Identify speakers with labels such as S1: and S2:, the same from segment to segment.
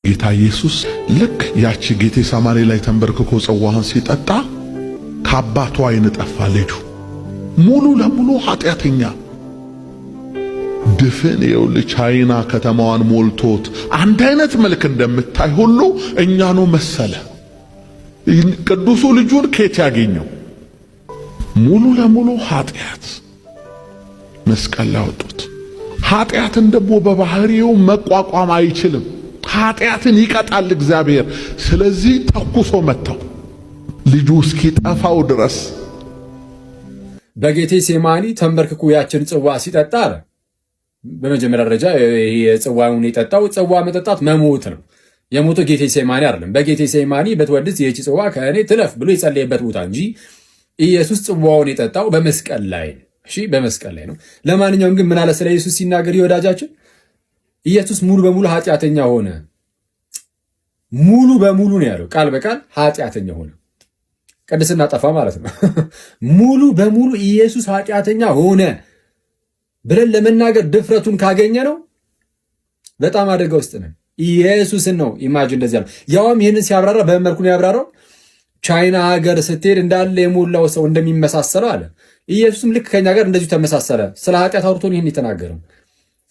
S1: ጌታ ኢየሱስ ልክ ያቺ ጌቴሳማኒ ላይ ተንበርክኮ ጽዋውን ሲጠጣ ከአባቱ ዓይን ጠፋ ልጁ። ሙሉ ለሙሉ ኃጢአተኛ ድፍን ይኸውልህ ቻይና ከተማዋን ሞልቶት አንድ አይነት መልክ እንደምታይ ሁሉ እኛኑ መሰለ። ቅዱሱ ልጁን ከየት ያገኘው? ሙሉ ለሙሉ ኃጢአት መስቀል ላይ አወጡት። ኃጢአትን ደግሞ በባህሪው መቋቋም አይችልም። ኃጢአትን ይቀጣል እግዚአብሔር። ስለዚህ ተኩሶ መታው ልጁ እስኪጠፋው ድረስ።
S2: በጌቴሴማኒ ተንበርክኮ ያችን ጽዋ ሲጠጣ አለ። በመጀመሪያ ደረጃ የጽዋውን የጠጣው ጽዋ መጠጣት መሞት ነው። የሞቶ ጌቴሴማኒ አይደለም። በጌቴሴማኒ በትወድስ ይህች ጽዋ ከእኔ ትለፍ ብሎ የጸለየበት ቦታ እንጂ ኢየሱስ ጽዋውን የጠጣው በመስቀል ላይ ነው። እሺ በመስቀል ላይ ነው። ለማንኛውም ግን ምን አለ ስለ ኢየሱስ ሲናገር ወዳጃችን ኢየሱስ ሙሉ በሙሉ ኃጢአተኛ ሆነ። ሙሉ በሙሉ ነው ያለው፣ ቃል በቃል ኃጢአተኛ ሆነ። ቅድስና ጠፋ ማለት ነው። ሙሉ በሙሉ ኢየሱስ ኃጢአተኛ ሆነ ብለን ለመናገር ድፍረቱን ካገኘ ነው በጣም አደጋ ውስጥ ነን። ኢየሱስን ነው ኢማጂን እንደዚህ ያለው። ያውም ይህንን ሲያብራራ በመልኩ ነው ያብራራው። ቻይና ሀገር ስትሄድ እንዳለ የሞላው ሰው እንደሚመሳሰለው አለ። ኢየሱስም ልክ ከኛ ጋር እንደዚሁ ተመሳሰለ። ስለ ኃጢአት አውርቶን ይህን የተናገረው።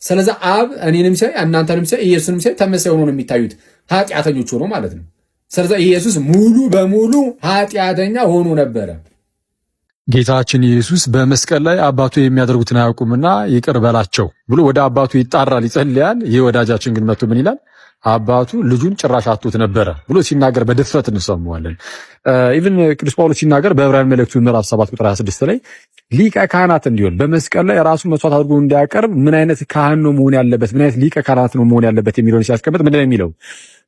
S2: ስለዚህ አብ እኔንም ሲያይ እናንተንም ሲያይ ኢየሱስንም ሲያይ ተመሳሳይ ሆኖ ነው የሚታዩት፣ ኃጢአተኞች ሆኖ ማለት ነው። ስለዚህ ኢየሱስ ሙሉ በሙሉ ኃጢአተኛ ሆኖ ነበረ።
S3: ጌታችን ኢየሱስ በመስቀል ላይ አባቱ የሚያደርጉትን አያውቁምና ይቅር በላቸው ብሎ ወደ አባቱ ይጣራል፣ ይጸልያል። ይህ ወዳጃችን ግን መጥቶ ምን ይላል? አባቱ ልጁን ጭራሽ አጥቶት ነበረ ብሎ ሲናገር በድፍረት እንሰማዋለን። ኢቭን ቅዱስ ጳውሎስ ሲናገር በዕብራውያን መልእክቱ ምዕራፍ 7 ቁጥር 26 ላይ ሊቀ ካህናት እንዲሆን በመስቀል ላይ ራሱን መስዋዕት አድርጎ እንዲያቀርብ ምን አይነት ካህን ነው መሆን ያለበት፣ ምን አይነት ሊቀ ካህናት ነው መሆን ያለበት የሚለውን ሲያስቀምጥ ምንድን ነው የሚለው?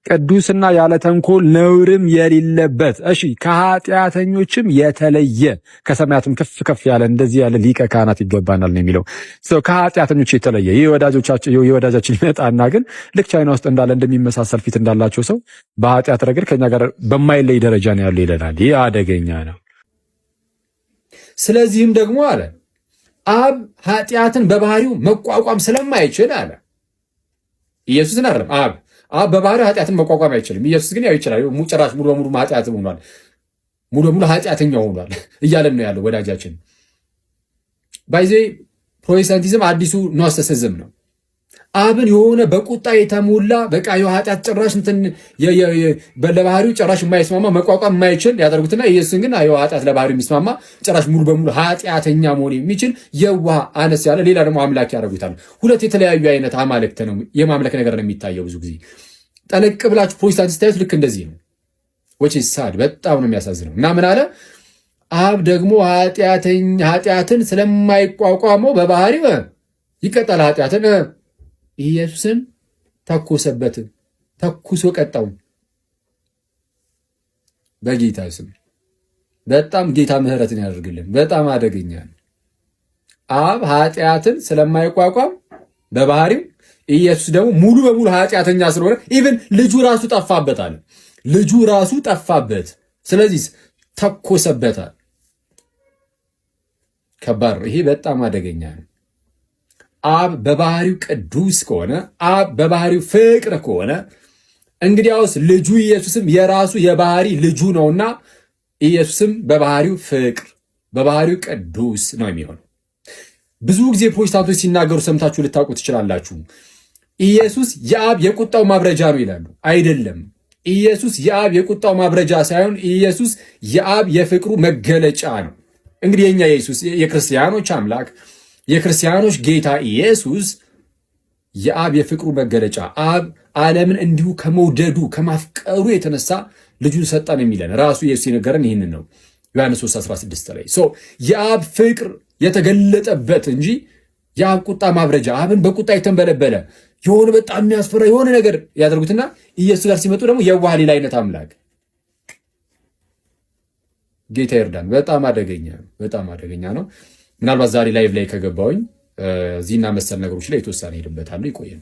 S3: ቅዱስና ያለ ተንኮል ነውርም የሌለበት፣ እሺ ከኃጢአተኞችም የተለየ ከሰማያትም ከፍ ከፍ ያለ እንደዚህ ያለ ሊቀ ካህናት ይገባናል ነው የሚለው። ከኃጢአተኞች የተለየ ይህ ወዳጃችን ይመጣና ግን ልክ ቻይና ውስጥ እንዳለ እንደሚመሳሰል ፊት እንዳላቸው ሰው በኃጢአት ረገድ ከኛ ጋር በማይለይ ደረጃ ነው ያለው ይለናል። ይህ አደገኛ ነው።
S2: ስለዚህም ደግሞ አለ አብ ኃጢአትን በባህሪው መቋቋም ስለማይችል አለ ኢየሱስን አይደለም አብ በባህሪው ኃጢአትን መቋቋም አይችልም። ኢየሱስ ግን ያው ይችላል። ጭራሽ ሙሉ በሙሉ ኃጢአትም ሆኗል፣ ሙሉ በሙሉ ኃጢአተኛ ሆኗል እያለን ነው ያለው ወዳጃችን። ባይዜ ፕሮቴስታንቲዝም አዲሱ ኖስቲሲዝም ነው። አብን የሆነ በቁጣ የተሞላ በቃ የኃጢአት ጭራሽ ለባህሪው ጭራሽ የማይስማማ መቋቋም የማይችል ያደርጉትና ኢየሱስን ግን ኃጢአት ለባህሪው የሚስማማ ጭራሽ ሙሉ በሙሉ ኃጢአተኛ መሆን የሚችል የዋህ አነስ ያለ ሌላ ደግሞ አምላክ ያደርጉታል። ሁለት የተለያዩ አይነት አማልክት ነው የማምለክ ነገር ነው የሚታየው። ብዙ ጊዜ ጠለቅ ብላችሁ ፕሮቴስታንት ስታዩት ልክ እንደዚህ ነው። ወጪ ሳድ በጣም ነው የሚያሳዝነው። እና ምን አለ አብ ደግሞ ኃጢአትን ስለማይቋቋመው በባህሪው ይቀጣል ኃጢአትን። ኢየሱስን ተኮሰበት፣ ተኩሶ ቀጣው በጌታ ስም። በጣም ጌታ ምሕረትን ያደርግልን። በጣም አደገኛ ነው። አብ ኃጢአትን ስለማይቋቋም በባህሪው ኢየሱስ ደግሞ ሙሉ በሙሉ ኃጢአተኛ ስለሆነ ኢቭን ልጁ ራሱ ጠፋበት አለ። ልጁ ራሱ ጠፋበት። ስለዚህ ተኮሰበታል። ከባድ ነው። ይሄ በጣም አደገኛ ነው። አብ በባህሪው ቅዱስ ከሆነ አብ በባህሪው ፍቅር ከሆነ እንግዲያውስ ልጁ ኢየሱስም የራሱ የባህሪ ልጁ ነውና ኢየሱስም በባህሪው ፍቅር በባህሪው ቅዱስ ነው የሚሆነው። ብዙ ጊዜ ፕሮቴስታንቶች ሲናገሩ ሰምታችሁ ልታውቁ ትችላላችሁ። ኢየሱስ የአብ የቁጣው ማብረጃ ነው ይላሉ። አይደለም። ኢየሱስ የአብ የቁጣው ማብረጃ ሳይሆን ኢየሱስ የአብ የፍቅሩ መገለጫ ነው። እንግዲህ የኛ ኢየሱስ የክርስቲያኖች አምላክ የክርስቲያኖች ጌታ ኢየሱስ የአብ የፍቅሩ መገለጫ፣ አብ ዓለምን እንዲሁ ከመውደዱ ከማፍቀሩ የተነሳ ልጁን ሰጠን የሚለን ራሱ ኢየሱስ የነገረን ይህንን ነው። ዮሐንስ 3:16 ላይ የአብ ፍቅር የተገለጠበት እንጂ የአብ ቁጣ ማብረጃ፣ አብን በቁጣ የተንበለበለ የሆነ በጣም የሚያስፈራ የሆነ ነገር ያደርጉትና ኢየሱስ ጋር ሲመጡ ደግሞ የዋህ ሌላ አይነት አምላክ። ጌታ ይርዳን። በጣም አደገኛ ነው። ምናልባት ዛሬ ላይቭ ላይ ከገባውኝ እዚህና መሰል ነገሮች ላይ የተወሰነ ሄድበታለሁ። ይቆየን።